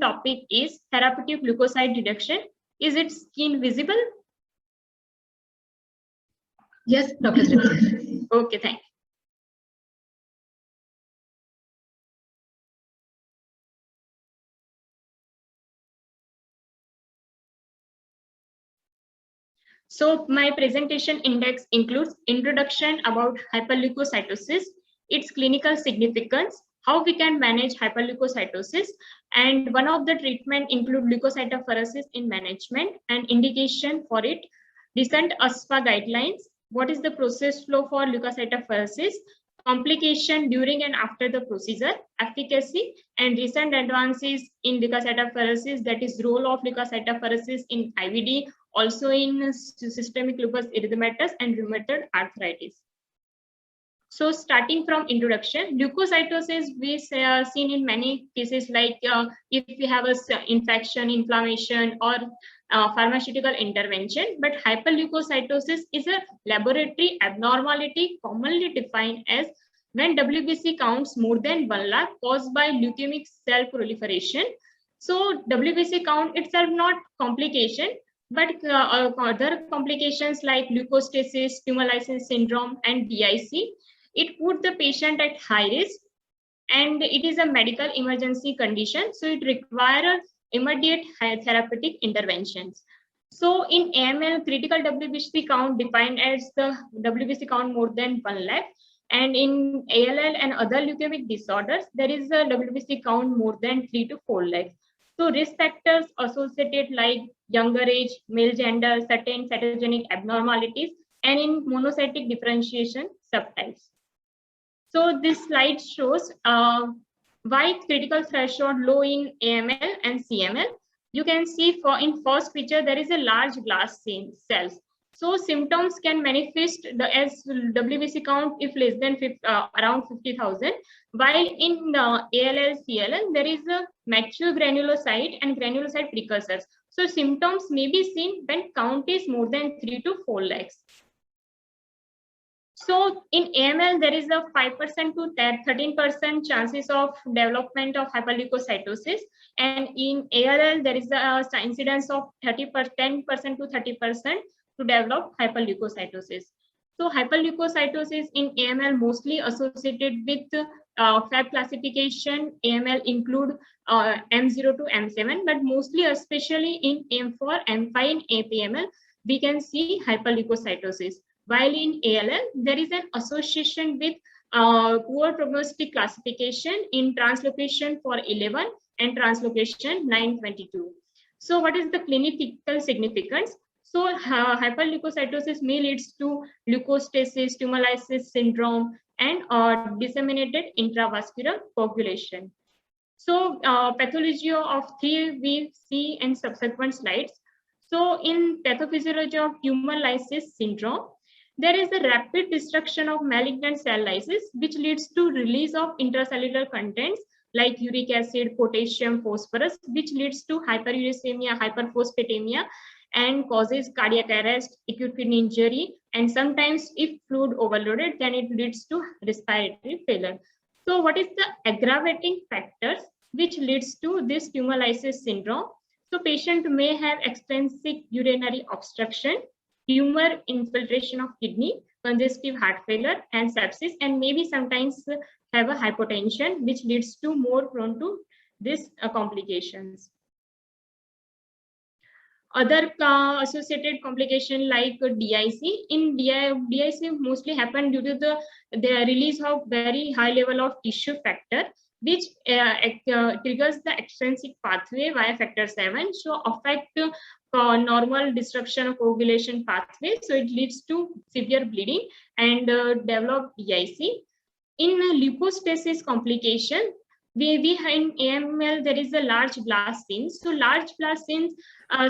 topic is therapeutic leukocyte reduction. Is its skin visible? Yes, Dr. Tripti. Okay, thank you. So my presentation index includes introduction about hyperleukocytosis, its clinical significance, how we can manage hyperleukocytosis, and one of the treatment include leukocytophoresis in management and indication for it, recent ASFA guidelines, what is the process flow for leukocytophoresis, complication during and after the procedure, efficacy, and recent advances in leukocytophoresis, that is role of leukocytophoresis in IBD, also in systemic lupus erythematosus and rheumatoid arthritis. So starting from introduction, leukocytosis we seen in many cases, like if we have a infection, inflammation, or pharmaceutical intervention, but hyperleukocytosis is a laboratory abnormality commonly defined as when WBC counts more than 1 lakh caused by leukemic cell proliferation. So WBC count itself not complication, but other complications like leukostasis, tumor lysis syndrome, and DIC, it put the patient at high risk, and it is a medical emergency condition, so it requires immediate therapeutic interventions. So in AML, critical WBC count defined as the WBC count more than 1 lakh, and in ALL and other leukemic disorders, there is a WBC count more than 3 to 4 lakhs. So risk factors associated like younger age, male gender, certain cytogenic abnormalities, and in monocytic differentiation subtypes. So this slide shows why critical threshold low in AML and CML. You can see in first picture, there is a large glass cells. So symptoms can manifest as WBC count if less than around 50,000, while in ALL, CLL, there is a mature granulocyte and granulocyte precursors. So symptoms may be seen when count is more than 3 to 4 lakhs. So in AML, there is a 5% to 13% chances of development of hyperleukocytosis, and in ALL, there is a incidence of 10% to 30% to develop hyperleukocytosis. So hyperleukocytosis in AML mostly associated with FAB classification. AML include M0 to M7, but mostly especially in M4, M5, and APML, we can see hyperleukocytosis. While in ALL, there is an association with poor prognostic classification in translocation 411 and translocation 922. So what is the clinical significance? So hyperleukocytosis may leads to leukostasis, tumor lysis syndrome, and disseminated intravascular coagulation. So pathology of 3 we see in subsequent slides. So in pathophysiology of tumor lysis syndrome, there is a rapid destruction of malignant cell lysis, which leads to release of intracellular contents like uric acid, potassium, phosphorus, which leads to hyperuricemia, hyperphosphatemia, and causes cardiac arrest, acute kidney injury, and sometimes if fluid overloaded, then it leads to respiratory failure. So what is the aggravating factors which leads to this tumor lysis syndrome? So patient may have extensive urinary obstruction, tumor infiltration of kidney, congestive heart failure, and sepsis, and maybe sometimes have a hypotension, which leads to more prone to these complications. Other associated complication like DIC. In DIC mostly happen due to the release of very high level of tissue factor, which triggers the extrinsic pathway via factor 7, so affect normal disruption of coagulation pathway, so it leads to severe bleeding and develop DIC. In leukostasis complication, in AML there is a large blast scenes. So large blast scenes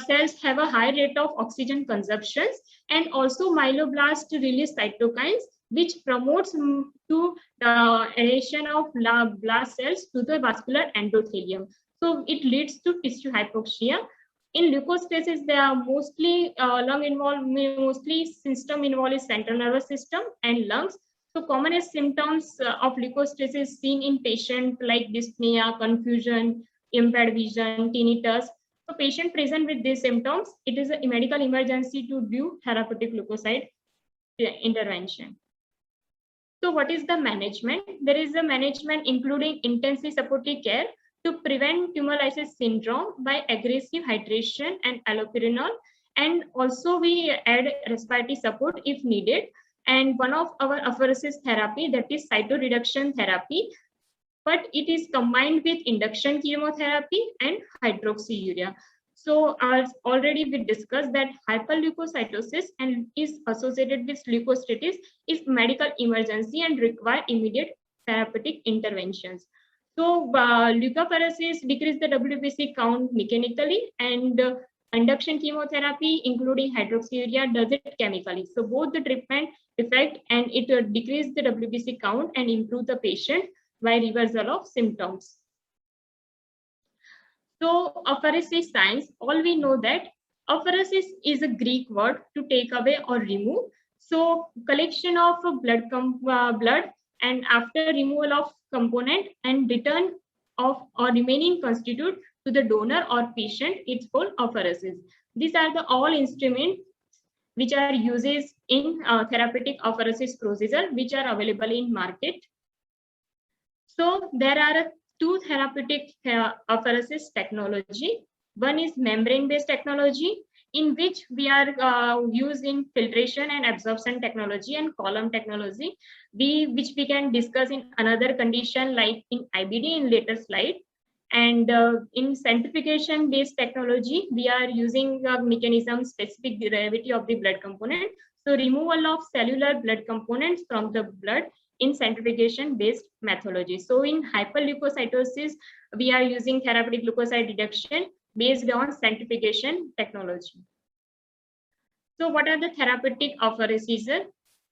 cells have a high rate of oxygen consumptions, and also myeloblast release cytokines, which promotes to the adhesion of blast cells to the vascular endothelium. So it leads to tissue hypoxia. In leukostasis, they are mostly lung involved, mostly system involved is central nervous system and lungs. So commonest symptoms of leukostasis seen in patients like dyspnea, confusion, impaired vision, tinnitus. So patient present with these symptoms, it is a medical emergency to do therapeutic leukocyte intervention. So what is the management? There is a management including intensive supportive care to prevent tumor lysis syndrome by aggressive hydration and allopurinol. And also we add respiratory support if needed. And one of our apheresis therapy, that is cytoreduction therapy, but it is combined with induction chemotherapy and hydroxyurea. So as already we discussed that hyperleukocytosis and is associated with leukostasis is medical emergency and require immediate therapeutic interventions. So leukapheresis decrease the WBC count mechanically, and induction chemotherapy including hydroxyurea does it chemically. So both the treatment effect and it decrease the WBC count and improve the patient by reversal of symptoms. So apheresis science, all we know that apheresis is a Greek word to take away or remove. So collection of blood and after removal of component and return of or remaining constitute to the donor or patient, it's called apheresis. These are the all instruments which are uses in therapeutic apheresis procedure, which are available in market. So there are two therapeutic apheresis technology. One is membrane-based technology, in which we are using filtration and absorption technology and column technology, which we can discuss in another condition like in IBD in later slide. And in centrifugation-based technology, we are using mechanism-specific derivative of the blood component. So removal of cellular blood components from the blood in centrifugation based methodology. So in hyperleukocytosis, we are using therapeutic leukocyte reduction based on centrifugation technology. So what are the therapeutic apheresis?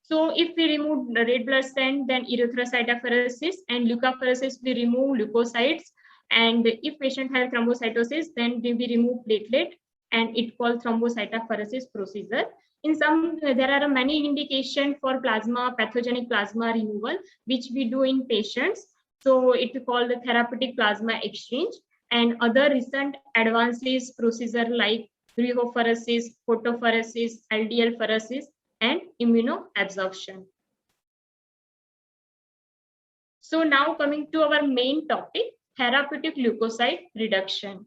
So if we remove the red blood cell, then erythrocytopheresis, and leukapheresis, we remove leukocytes. And if patient has thrombocytosis, then we remove platelet, and it called thrombocytopheresis procedure. In some, there are many indications for plasma, pathogenic plasma removal, which we do in patients. So it's called the therapeutic plasma exchange. And other recent advances procedure like cryopheresis, photopheresis, LDL pheresis, and immunoabsorption. So now coming to our main topic, therapeutic leukocyte reduction.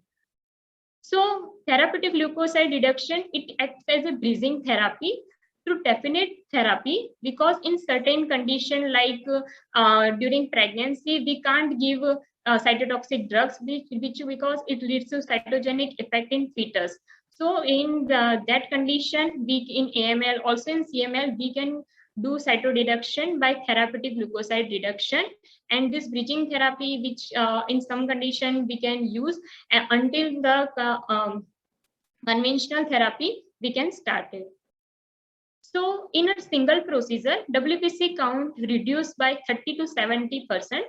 So therapeutic leukocyte reduction, it acts as a bridging therapy to definite therapy, because in certain condition like during pregnancy, we can't give cytotoxic drugs, which because it leads to cytogenic effect in fetus. So in that condition, we in AML, also in CML, we can do cytoreduction by therapeutic leukocyte reduction, and this bridging therapy, which in some condition we can use until the conventional therapy we can start it. So in a single procedure, WBC count reduced by 30 to 70%.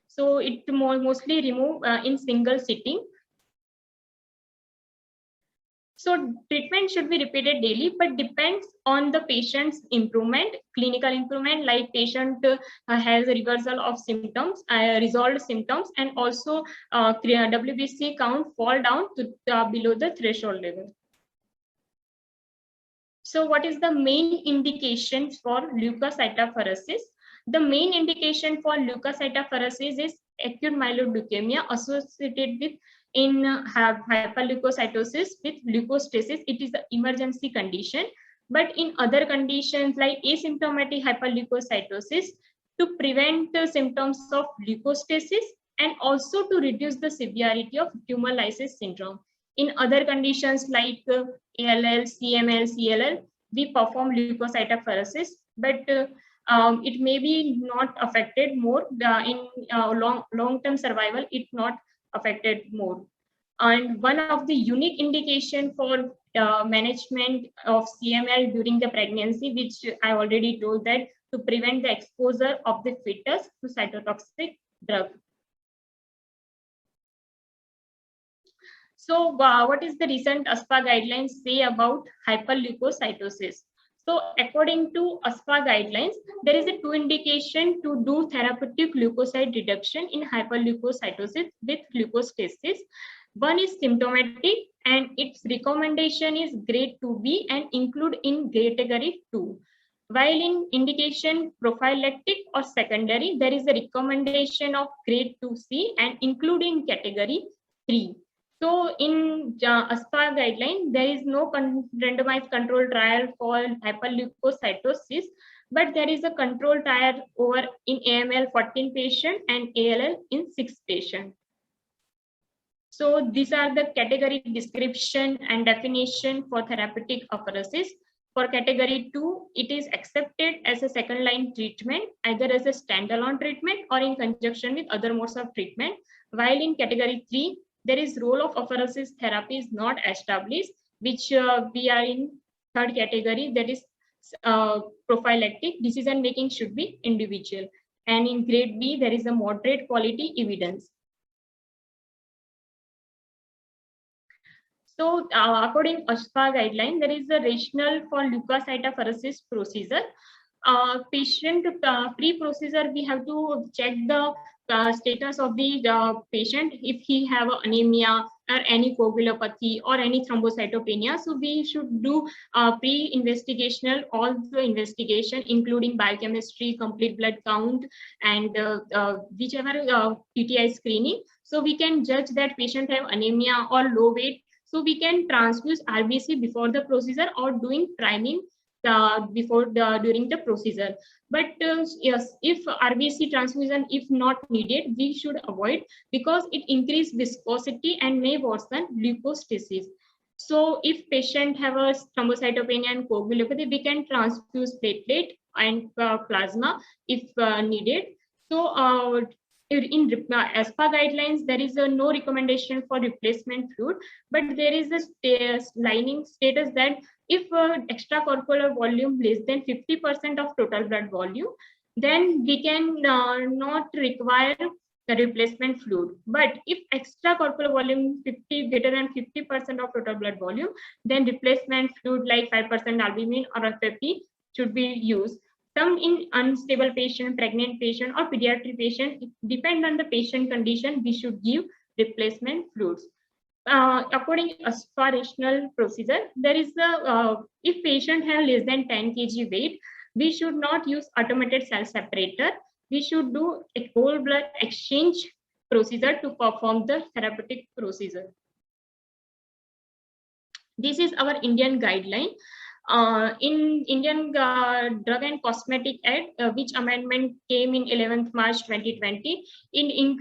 So it mostly remove in single sitting. So treatment should be repeated daily, but depends on the patient's improvement, clinical improvement, like patient has a reversal of symptoms, resolved symptoms, and also WBC count fall down to below the threshold level. So what is the main indication for leukocytopheresis? The main indication for leukocytopheresis is acute myeloid leukemia associated with in hyperleukocytosis with leukostasis. It is the emergency condition. But in other conditions like asymptomatic hyperleukocytosis, to prevent the symptoms of leukostasis and also to reduce the severity of tumor lysis syndrome. In other conditions like ALL, CML, CLL, we perform leukocytopheresis, but it may be not affected more in long-term survival. It not affected more. And one of the unique indication for management of CML during the pregnancy, which I already told, that to prevent the exposure of the fetus to cytotoxic drug. So what is the recent ASPA guidelines say about hyperleukocytosis? So according to ASPA guidelines, there is a 2 indication to do therapeutic leukocyte reduction in hyperleukocytosis with glucostasis. One is symptomatic and its recommendation is grade 2B and include in category 2. While in indication prophylactic or secondary, there is a recommendation of grade 2C and include in category 3. So in ASPA guideline, there is no randomized control trial for hyperleukocytosis, but there is a control trial over in AML 14 patient and ALL in 6 patient. So these are the category description and definition for therapeutic apheresis. For category 2, it is accepted as a second line treatment, either as a standalone treatment or in conjunction with other modes of treatment. While in category 3, there is role of apheresis therapy is not established, which we are in third category, that is prophylactic. Decision making should be individual. And in grade B, there is a moderate quality evidence. So according to ASPA guideline, there is a rationale for leukocytopheresis procedure. Patient pre-procedure, we have to check the status of the patient if he have anemia or any coagulopathy or any thrombocytopenia. So we should do pre-investigational, all the investigation, including biochemistry, complete blood count, and whichever PTI screening. So we can judge that patient have anemia or low weight. So we can transfuse RBC before the procedure or doing priming during the procedure. But yes, if RBC transfusion if not needed, we should avoid because it increases viscosity and may worsen leukostasis. So if patient have a thrombocytopenia and coagulopathy, we can transfuse platelet and plasma if needed. So in ASPA guidelines, there is no recommendation for replacement fluid, but there is a lining status that if extracorporeal volume less than 50% of total blood volume, then we can not require the replacement fluid. But if extracorporeal volume greater than 50% of total blood volume, then replacement fluid like 5% albumin or FFP should be used. Some in unstable patient, pregnant patient, or pediatric patient, depend on the patient condition, we should give replacement fluids. According to aspirational procedure, there is the if patient have less than 10 kg weight, we should not use automated cell separator. We should do a whole blood exchange procedure to perform the therapeutic procedure. This is our Indian guideline. In Indian Drug and Cosmetic Act, which amendment came in 11th March 2020, in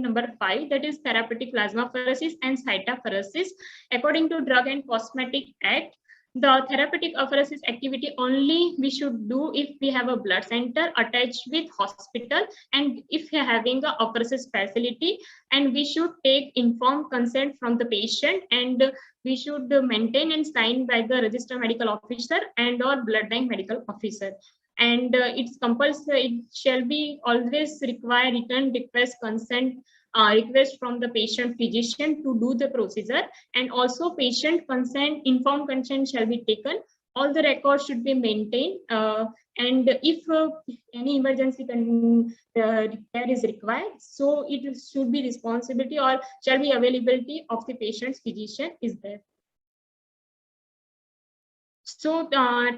number 5, that is therapeutic plasmapheresis and cytopheresis. According to Drug and Cosmetic Act, the therapeutic apheresis activity only we should do if we have a blood center attached with hospital and if we are having a apheresis facility, and we should take informed consent from the patient, and we should maintain and sign by the registered medical officer and or blood bank medical officer. And it's compulsory, it shall be always require written request consent request from the patient physician to do the procedure, and also patient consent, informed consent shall be taken. All the records should be maintained, and if any emergency repair is required, so it should be responsibility or shall be availability of the patient's physician is there. So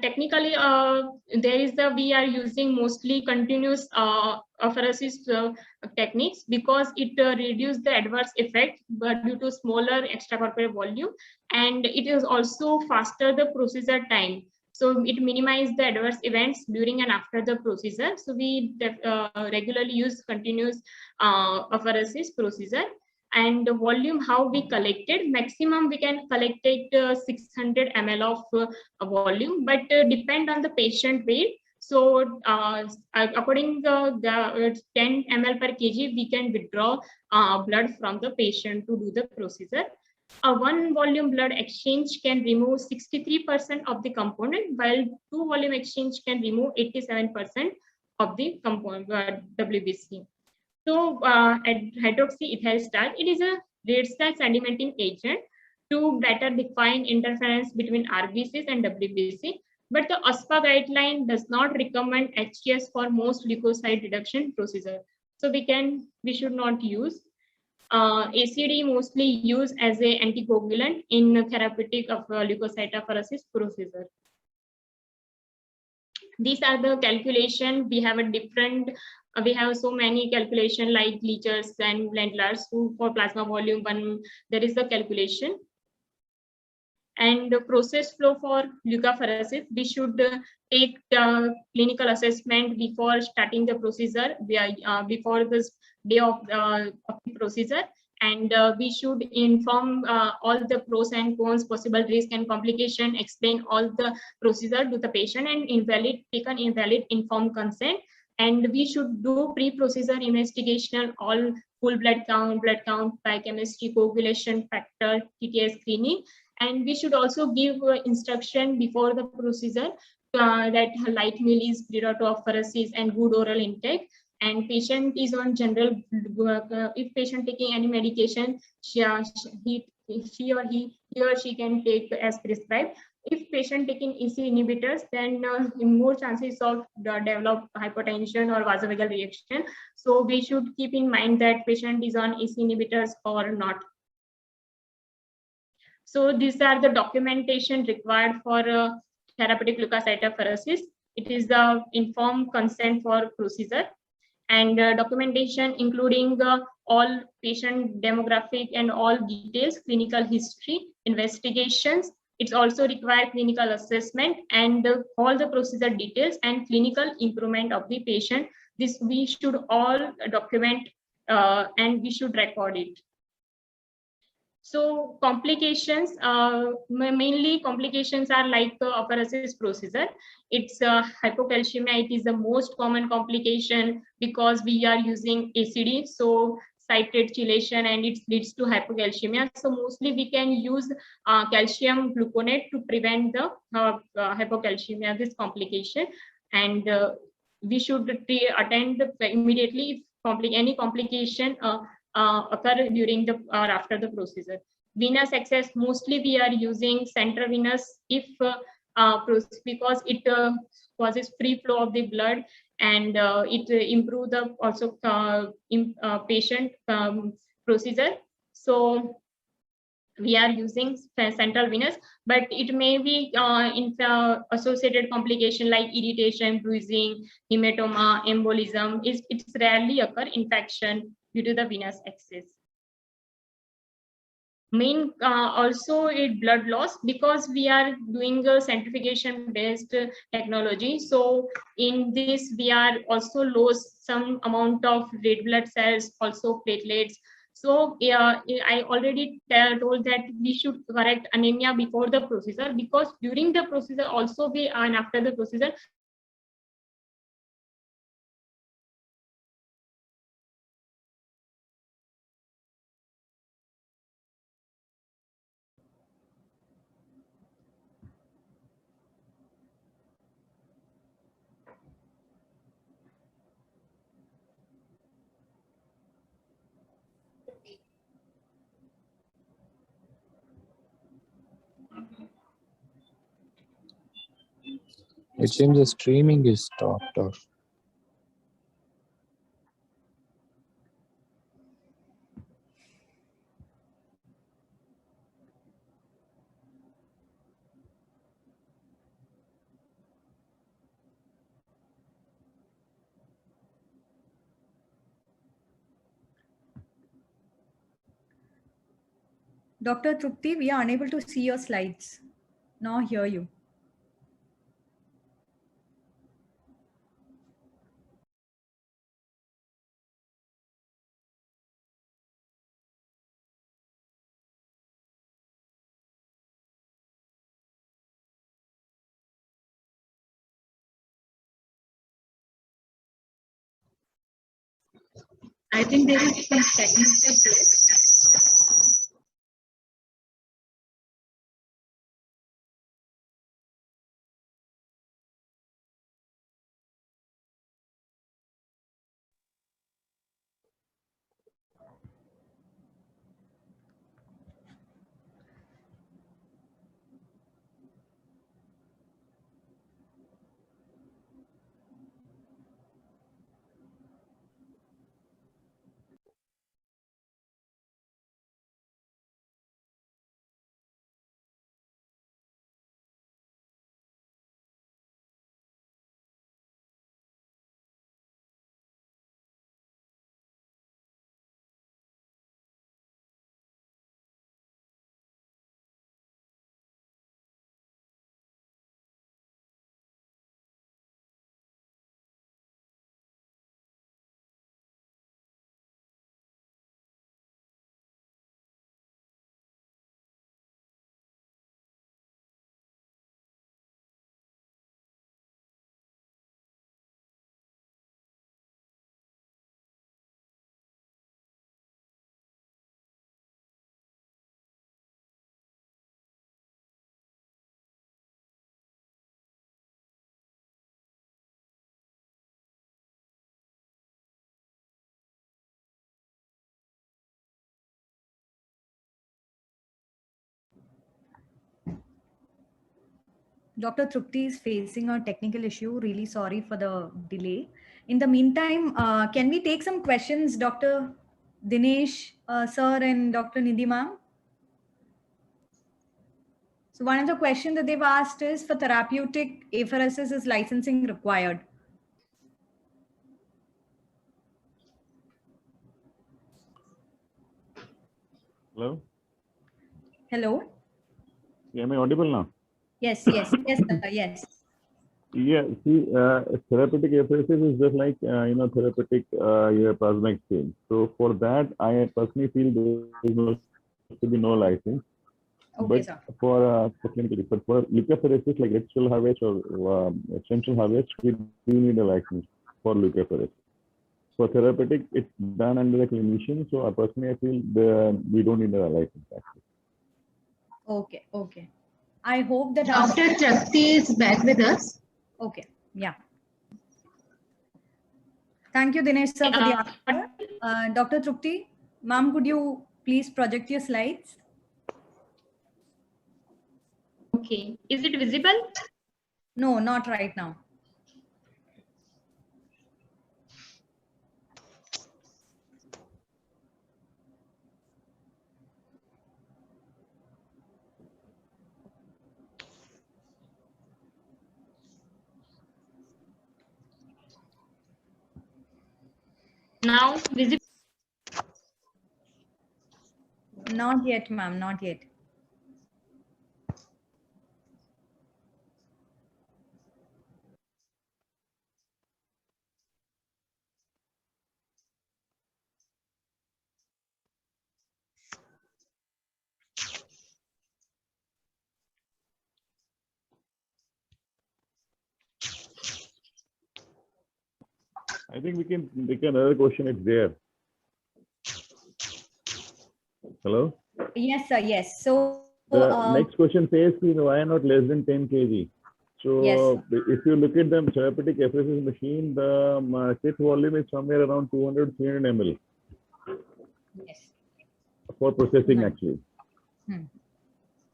technically, there is we are using mostly continuous apheresis techniques because it reduces the adverse effect, but due to smaller extracorporeal volume, and it is also faster the procedure time. So it minimizes the adverse events during and after the procedure. So we regularly use continuous apheresis procedure. And the volume how we collected, maximum we can collect 600 ml of volume, but depend on the patient weight. So according to the 10 ml per kg, we can withdraw blood from the patient to do the procedure. A one volume blood exchange can remove 63% of the component, while two volume exchange can remove 87% of the component WBC. So hydroxyethyl stat, it is a red star sedimenting agent. to better define interference between RBCs and WBC. But the OSPA guideline does not recommend HTS for most leukocyte reduction procedure. So we should not use. ACD mostly used as a anticoagulant in therapeutic of leukocytopharesis procedure. These are the calculation. We have a different, we have so many calculation like Leachers and Lendlers for plasma volume 1. There is the calculation. And the process flow for leukapheresis, we should take the clinical assessment before starting the procedure, before this day of the procedure, and we should inform all the pros and cons, possible risk and complication, explain all the procedure to the patient, and take an invalid informed consent. And we should do pre-procedure investigation, all full blood count, biochemistry, coagulation factor, TTS screening. And we should also give instruction before the procedure that light meal is steatoophoresis and good oral intake. And patient is on general, if patient taking any medication, he or she can take as prescribed. If patient taking EC inhibitors, then more chances of develop hypotension or vasovagal reaction. So we should keep in mind that patient is on EC inhibitors or not. So these are the documentation required for therapeutic leukocytopharesis. It is the informed consent for procedure, and documentation including all patient demographic and all details, clinical history, investigations. It's also required clinical assessment and all the procedure details and clinical improvement of the patient. This we should all document and we should record it. So complications, mainly complications are like apheresis procedure. It's hypocalcemia. It is the most common complication because we are using ACD, so citrate chelation, and it leads to hypocalcemia. So mostly we can use calcium gluconate to prevent the hypocalcemia, this complication. And we should attend immediately if any complication occur during the or after the procedure. Venous access, mostly we are using central venous if because it causes free flow of the blood, and it improve the also patient procedure. So we are using central venous, but it may be associated complication like irritation, bruising, hematoma, embolism. It's rarely occur infection due to the venous access. Main also it blood loss because we are doing a centrifugation based technology. So in this we are also lose some amount of red blood cells, also platelets. So I already told that we should correct anemia before the procedure, because during the procedure also we and after the procedure It seems the streaming is stopped off. Dr. Trupti, we are unable to see your slides. Now hear you. I think there is some technical glitch. Dr. Trupti is facing a technical issue. Really sorry for the delay. In the meantime, can we take some questions, Dr. Dinesh sir and Dr. Nidhi ma'am? So one of the questions that they've asked is, for therapeutic apheresis, is licensing required? Hello? Hello? Yeah, am I audible now? Yes, yes, yes, sir, yes. Yeah, see, therapeutic apheresis is just like, therapeutic plasma exchange. So for that, I personally feel there should be no license. Okay, But sir. for clinically, but for leukapheresis like red cell harvest or stem cell harvest, we do need a license for leukapheresis. For therapeutic, it's done under the clinician. So personally, I feel we don't need a license actually. Okay, okay. I hope that Dr. Trupti is back with us. Okay, yeah. Thank you, Dinesh sir, for the answer. Dr. Trupti, ma'am, could you please project your slides? Okay, is it visible? No, not right now. Now visible? Not yet, ma'am, not yet. I think we can take another question. It's there. Hello? Yes, sir, yes. So, The next question says, why not less than 10 kg? So yes. if you look at the therapeutic apheresis machine, the kit volume is somewhere around 200, 300 ml Yes. for processing Nice. actually. Hmm.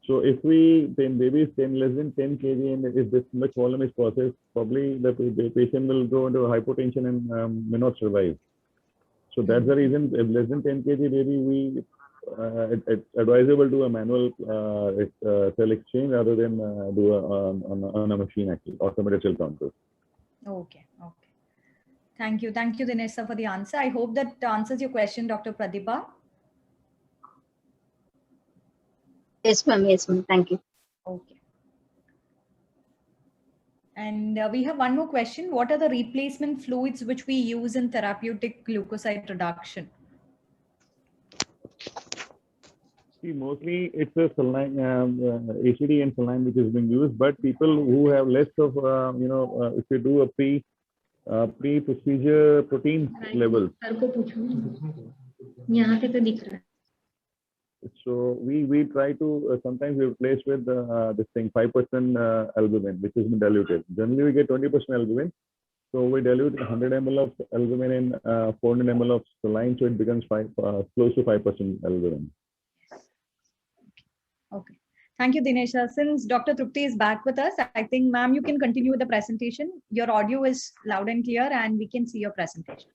So if we, then baby is 10, less than 10 kg, and if this much volume is processed, probably the patient will go into hypotension and may not survive. So that's the reason, if less than 10 kg baby, it's advisable to a manual cell exchange rather than do on a machine actually, automated cell counter. Okay, okay. Thank you, Dinesh sir, for the answer. I hope that answers your question, Dr. Pratibha. Yes, ma'am. Yes, ma'am. Thank you. Okay. And we have one more question. What are the replacement fluids which we use in therapeutic leukocyte reduction? See, mostly it's a saline, ACD and saline which is being used, but people who have less of, if you do a pre-procedure protein levels. So we try to sometimes we replace with this thing 5% albumin, which has been diluted. Generally, we get 20% albumin. So we dilute 100 ml of albumin in 400 ml of saline, so it becomes close to 5% albumin. Okay. Thank you, Dinesh. Since Dr. Trupti is back with us, I think, ma'am, you can continue with the presentation. Your audio is loud and clear, and we can see your presentation.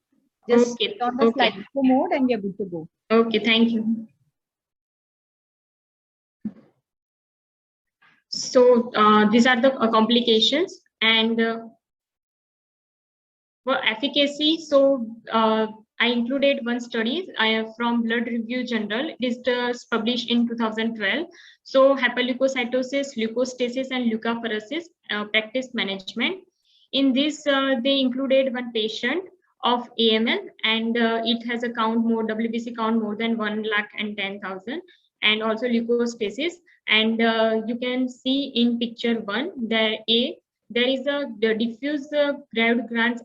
Just Okay, on the okay. slideshow mode, and we are good to go. Okay, thank you. So these are the complications, and for efficacy, so I included one study from Blood Review Journal. It is published in 2012. So hyperleukocytosis, leukostasis, and leukapheresis practice management. In this, they included one patient of AML, and it has a WBC count more than 110,000, and also leukostasis. And you can see in picture 1, there is the diffuse Graves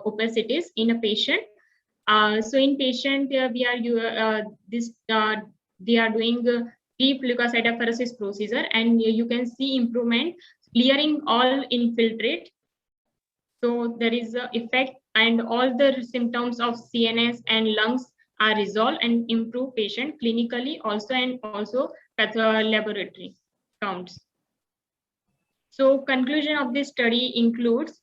opacities in a patient. So in patient, they are doing deep leukocytopheresis procedure, and you can see improvement, clearing all infiltrate. So there is a effect, and all the symptoms of CNS and lungs are resolved and improve patient clinically also, and also laboratory counts. So conclusion of this study includes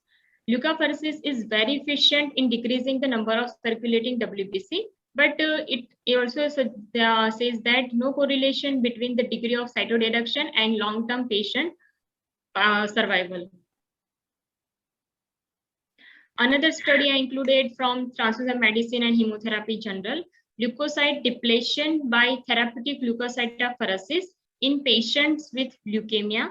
leukapheresis is very efficient in decreasing the number of circulating WBC, but it also says that no correlation between the degree of cytoreduction and long-term patient survival. Another study I included from Transfusion Medicine and Hemotherapy Journal, leukocyte depletion by therapeutic leukocytophoresis in patients with leukemia.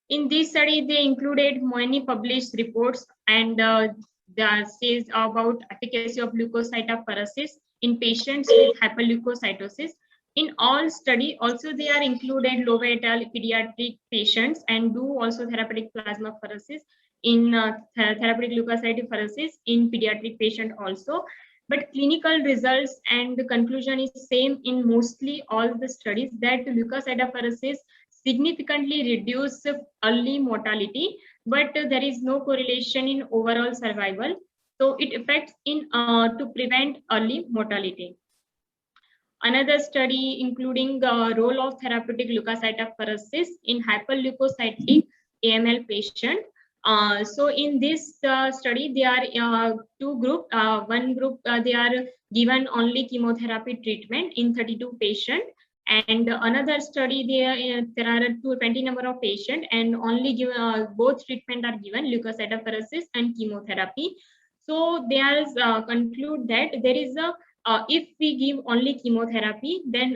In this study, they included many published reports and says about efficacy of leukocytophoresis in patients with hyperleukocytosis. In all study, also they are included Lowe et al. Pediatric patients and do also therapeutic plasmapheresis in therapeutic leukocytophoresis in pediatric patient also. But clinical results and the conclusion is same in mostly all the studies that leukocytophoresis significantly reduce early mortality, but there is no correlation in overall survival. So it affects in to prevent early mortality. Another study including the role of therapeutic leukocytophoresis in hyperleukocytic AML patient. So in this study, there are two groups. One group they are given only chemotherapy treatment in 32 patients. And another study, there are 20 number of patients and only give, both treatment are given, leukocytophoresis and chemotherapy. So they are conclude that there is a if we give only chemotherapy, then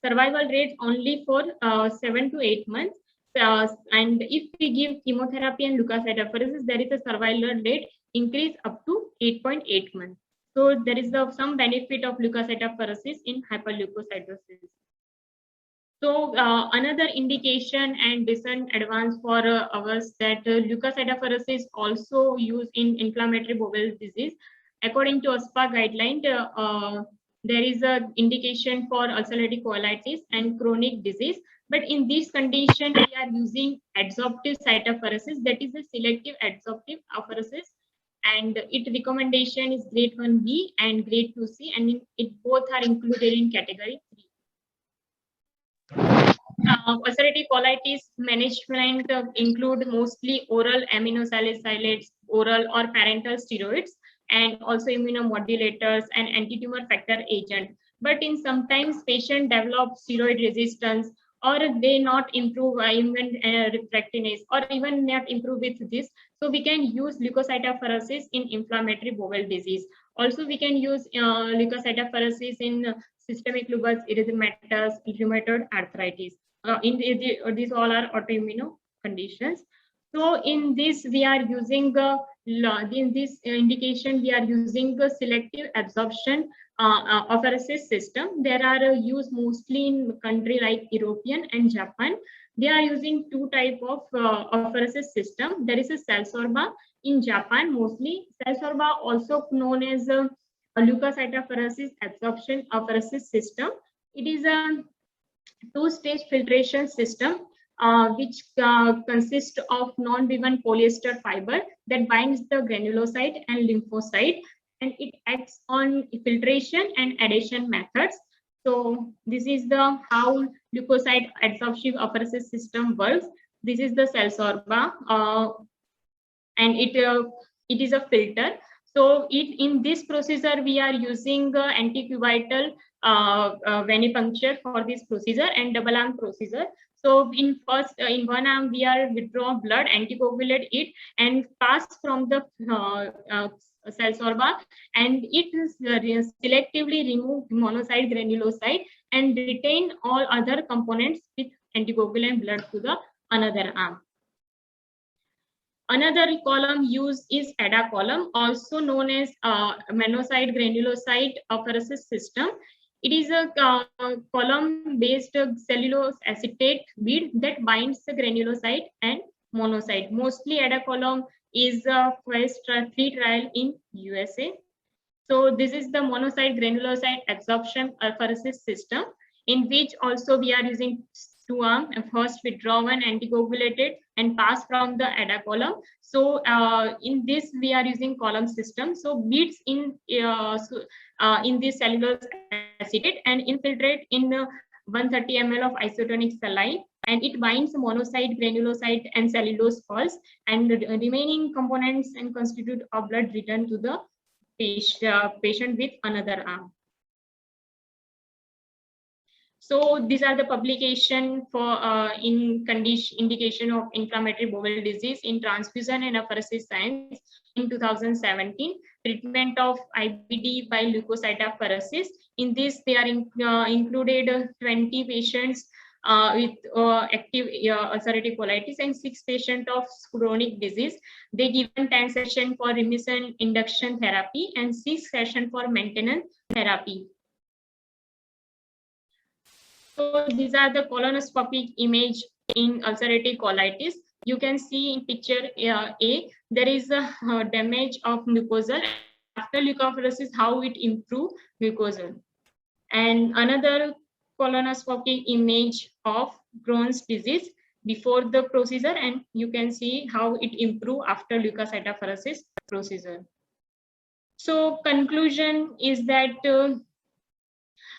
survival rate only for 7 to 8 months. And if we give chemotherapy and leukocytophoresis, there is a survival rate increase up to 8.8 months. So there is some benefit of leukocytophoresis in hyperleukocytosis. So another indication and recent advance for us that leukocytophoresis also used in inflammatory bowel disease. According to OSPA guideline, there is a indication for ulcerative colitis and chronic disease. But in this condition, we are using adsorptive cytophoresis, that is a selective adsorptive apheresis. And its recommendation is grade 1B and grade 2C, and it both are included in category 3. Ulcerative colitis management include mostly oral aminosalicylates, oral or parenteral steroids, and also immunomodulators and anti-tumor factor agent. But in sometimes patient develop steroid resistance, or they not improve immune refractoriness, or even not improve with this. So we can use leukocytophoresis in inflammatory bowel disease. Also, we can use leukocytophoresis in systemic lupus erythematosus, rheumatoid arthritis. These all are autoimmune conditions. So in this, we are using in this indication, we are using the selective absorption apheresis system. There are used mostly in country like European and Japan. They are using two type of apheresis system. There is a CellSorba in Japan mostly. CellSorba also known as a leukocytophoresis absorption apheresis system. It is a two-stage filtration system which consists of non-woven polyester fiber that binds the granulocyte and lymphocyte, and it acts on filtration and adhesion methods. So this is the how leukocyte adsorptive apheresis system works. This is the CellSorba, and it is a filter. So in this procedure, we are using anticubital venipuncture for this procedure and double arm procedure. So in one arm, we are withdraw blood, anticoagulate it, and pass from the CellSorba, and it is selectively remove monocyte granulocyte and retain all other components with anticoagulant blood to the another arm. Another column used is ADA column, also known as monocyte granulocyte apheresis system. It is a column-based cellulose acetate bead that binds the granulocyte and monocyte. Mostly ADA column is phase 3 trial in USA. So this is the monocyte granulocyte absorption apheresis system, in which also we are using two arm, first withdraw one anticoagulated and pass from the ADA column. So in this we are using column system. So beads in this cellulose acetate and infiltrate in 130 ml of isotonic saline and it binds monocyte, granulocyte, and cellulose salts, and the remaining components and constitute of blood return to the patient with another arm. So these are the publication for in indication of inflammatory bowel disease in transfusion and apheresis science in 2017. Treatment of IBD by leukocytopharesis. In this, they are included 20 patients with active ulcerative colitis and 6 patients of chronic disease. They given 10 sessions for remission induction therapy and 6 sessions for maintenance therapy. So these are the colonoscopic image in ulcerative colitis. You can see in picture A, there is a damage of mucosal. After leukapheresis, how it improve mucosal. And another colonoscopic image of Crohn's disease before the procedure, and you can see how it improve after leukocytopharesis procedure. So conclusion is that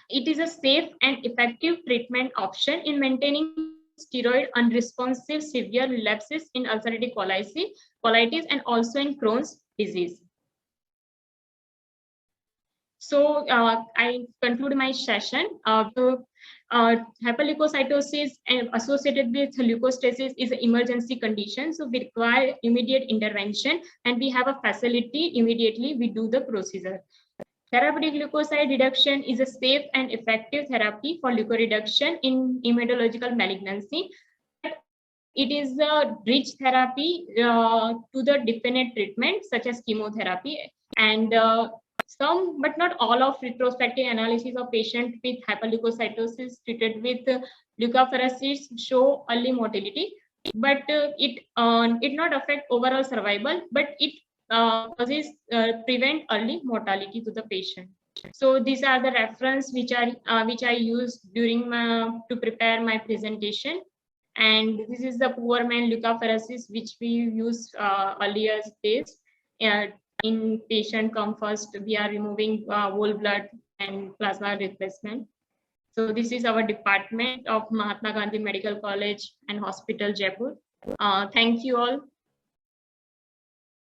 it is a safe and effective treatment option in maintaining steroid unresponsive severe relapses in ulcerative colitis and also in Crohn's disease. So I conclude my session. Hyperleukocytosis associated with leukostasis is an emergency condition, so we require immediate intervention, and we have a facility. Immediately we do the procedure. Therapeutic leukocyte reduction is a safe and effective therapy for leukoreduction in hematological malignancy. It is a bridge therapy to the definite treatment such as chemotherapy, and some but not all of retrospective analysis of patients with hyperleukocytosis treated with leukapheresis show early mortality, but it not affect overall survival, but it prevent early mortality to the patient. So these are the reference which I used during to prepare my presentation, and this is the Poorman leukapheresis which we used earlier days. In patient come first, we are removing whole blood and plasma replacement. So this is our department of Mahatma Gandhi Medical College and Hospital, Jaipur. Thank you all.